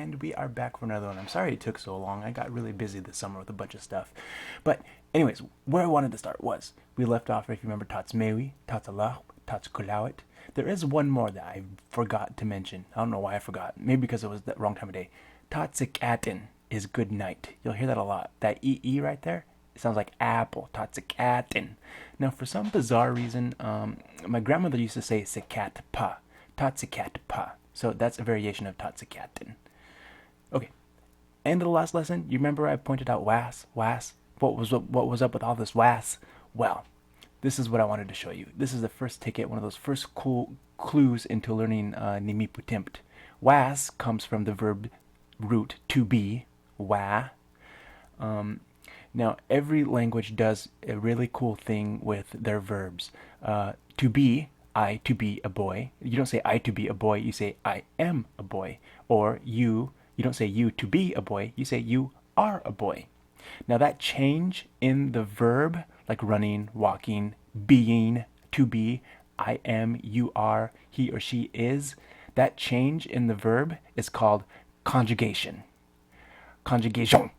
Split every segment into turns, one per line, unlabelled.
And we are back for another one. I'm sorry it took so long. I got really busy this summer with a bunch of stuff. But anyways, where I wanted to start was, we left off, if you remember, Tots Mewi, Tots Allah, Tots Kulawit. There is one more that I forgot to mention. I don't know why I forgot. Maybe because it was the wrong time of day. Totsikatin is good night. You'll hear that a lot. That EE right there, it sounds like apple. Totsikatin. Now, for some bizarre reason, my grandmother used to say sikatpa. Totsikatpa. So that's a variation of totsikatin. Okay, end of the last lesson. You remember I pointed out was. What was up with all this was? Well, this is what I wanted to show you. This is the first ticket, one of those first cool clues into learning nimiputimpt. Was comes from the verb root to be, wa. Now, every language does a really cool thing with their verbs. To be, I to be a boy. You don't say I to be a boy, you say I am a boy. Or you don't say you to be a boy, you say you are a boy. Now that change in the verb, like running, walking, being, to be, I am, you are, he or she is, that change in the verb is called conjugation. Conjugation.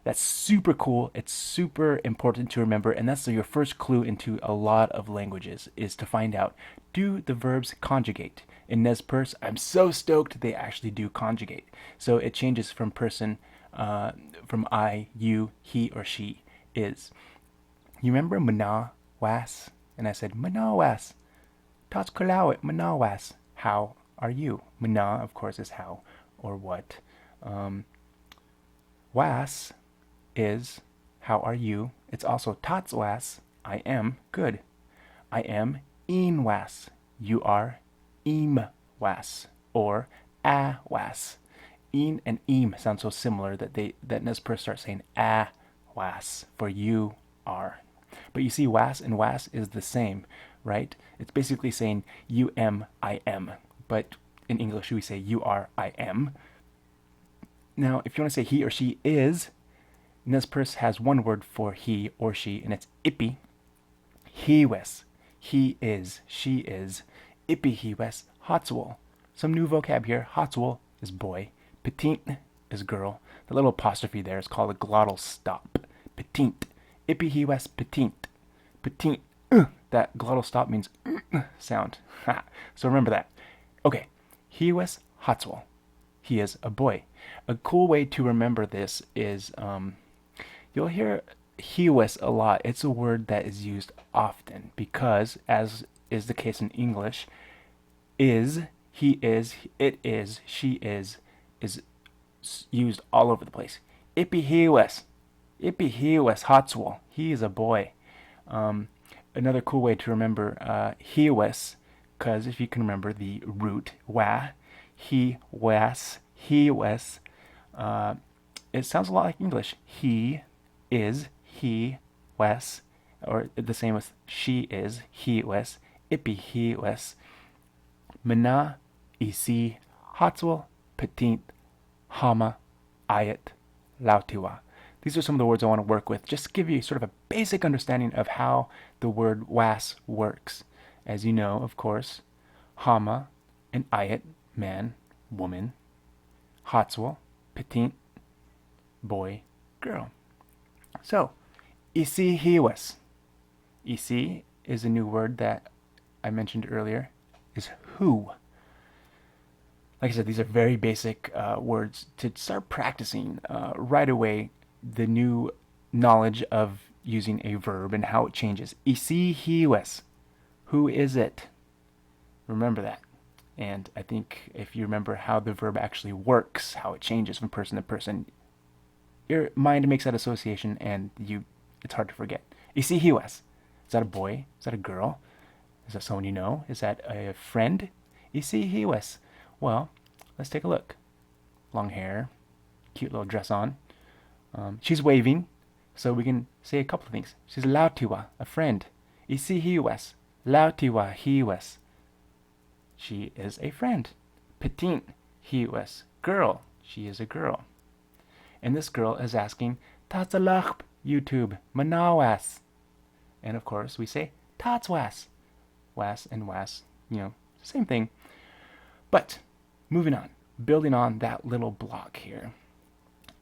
That's super cool. It's super important to remember, and that's your first clue into a lot of languages, is to find out, do the verbs conjugate? In Nez Perce, I'm so stoked they actually do conjugate. So it changes from person, from I, you, he or she is. You remember mana was? And I said, mana was. Tots kalawit, mana was. How are you? Mana, of course, is how or what. Was is how are you. It's also tots was, I am good. I am in was. You are im was. Or a was. In and im sound so similar that Nez Perce starts saying a was for you are. But you see, was and was is the same, right? It's basically saying you am, I am. But in English we say you are, I am. Now, if you want to say he or she is, Nez Perce has one word for he or she, and it's ipi. He wes. He is. She is. Ipi he wes. Hacwal. Some new vocab here. Hacwal is boy. Pitiin is girl. The little apostrophe there is called a glottal stop. Pitiin. Ipi he wes pitiin. Pitiin. That glottal stop means sound. So remember that. Okay. He wes Hacwal. He is a boy. A cool way to remember this is, you'll hear hiwes a lot. It's a word that is used often because, as is the case in English, is, he is, it is, she is used all over the place. Ipi hiwes. Ipi hiwes Hacwal. He is a boy. Another cool way to remember hiwes, because if you can remember the root wa, he was, it sounds a lot like English. He is, he was, or the same with she is, he was, ipi he was. Mana, isíi, hacwal, pitiin, haama, aayat, lawtiwa. These are some of the words I want to work with, just to give you sort of a basic understanding of how the word was works. As you know, of course, haama and aayat, man, woman, hacwal, pitiin, boy, girl. So, isíi hiwas. Isíi is a new word that I mentioned earlier, is who. Like I said, these are very basic words to start practicing right away the new knowledge of using a verb and how it changes. Isíi hiwas. Who is it? Remember that. And I think if you remember how the verb actually works, how it changes from person to person, your mind makes that association and it's hard to forget. Isíi hiwas. Is that a boy? Is that a girl? Is that someone you know? Is that a friend? Isíi hiwas. Well, let's take a look. Long hair, cute little dress on. She's waving, so we can say a couple of things. She's lawtiwa, a friend. Isíi hiwas. Lawtiwa hiwas. She is a friend. Pitiin hiwas. Girl. She is a girl. And this girl is asking, Tatsalachp, YouTube, manawas. And of course we say, Tatswas. Was and was, same thing. But, moving on. building on that little block here,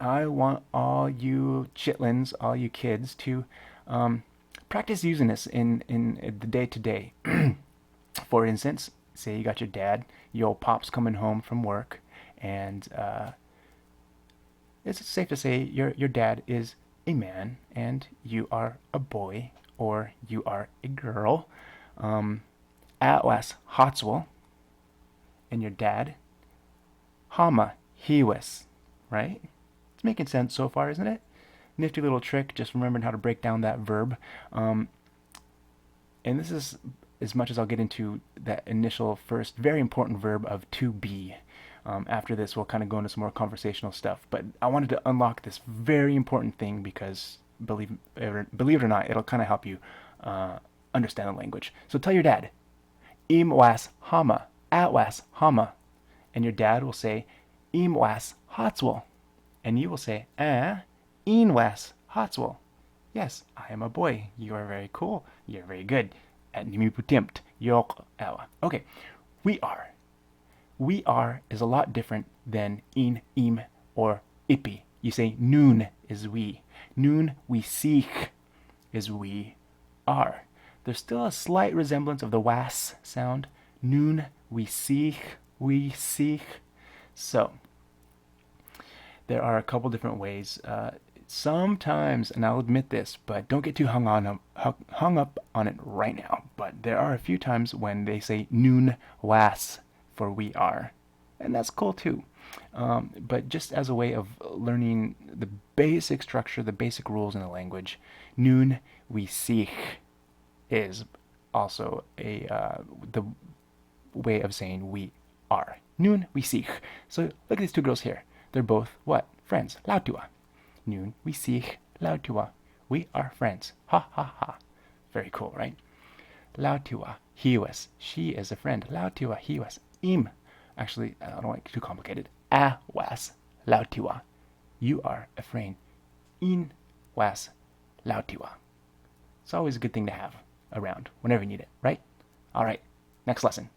I want all you chitlins, all you kids, to practice using this in the day to day. For instance, say you got your dad, your old pops coming home from work, and it's safe to say your dad is a man and you are a boy or you are a girl. Atwas hacwal, and your dad haama hiwes, right? It's making sense so far, isn't it? Nifty little trick, just remembering how to break down that verb. And this is as much as I'll get into that initial first very important verb of to be. After this, we'll kind of go into some more conversational stuff. But I wanted to unlock this very important thing because, believe it or not, it'll kind of help you understand the language. So tell your dad, im was haama, at was haama. And your dad will say, im was hacwal. And you will say, in was hacwal. Yes, I am a boy. You are very cool. You're very good. And you putimpt. Yok awa. Okay, we are. We are is a lot different than in, im, or ipi. You say nuun is we. Nuun we seek is we are. There's still a slight resemblance of the was sound. Nuun we seek, we seek. So, there are a couple different ways. Sometimes, and I'll admit this, but don't get too hung up on it right now. But there are a few times when they say nuun was for we are, and that's cool too. But just as a way of learning the basic structure, the basic rules in the language, nuun we seek is also the way of saying we are. Nuun we seek. So look at these two girls here. They're both what? Friends. Lawtiwa. Nuun we seek lawtiwa. We are friends. Ha ha ha. Very cool, right? Lawtiwa hiwas. She is a friend. Lawtiwa hiwas. Im. Actually, I don't want it too complicated. A was lawtiwa. You are a friend. In was lawtiwa. It's always a good thing to have around whenever you need it, right? All right. Next lesson.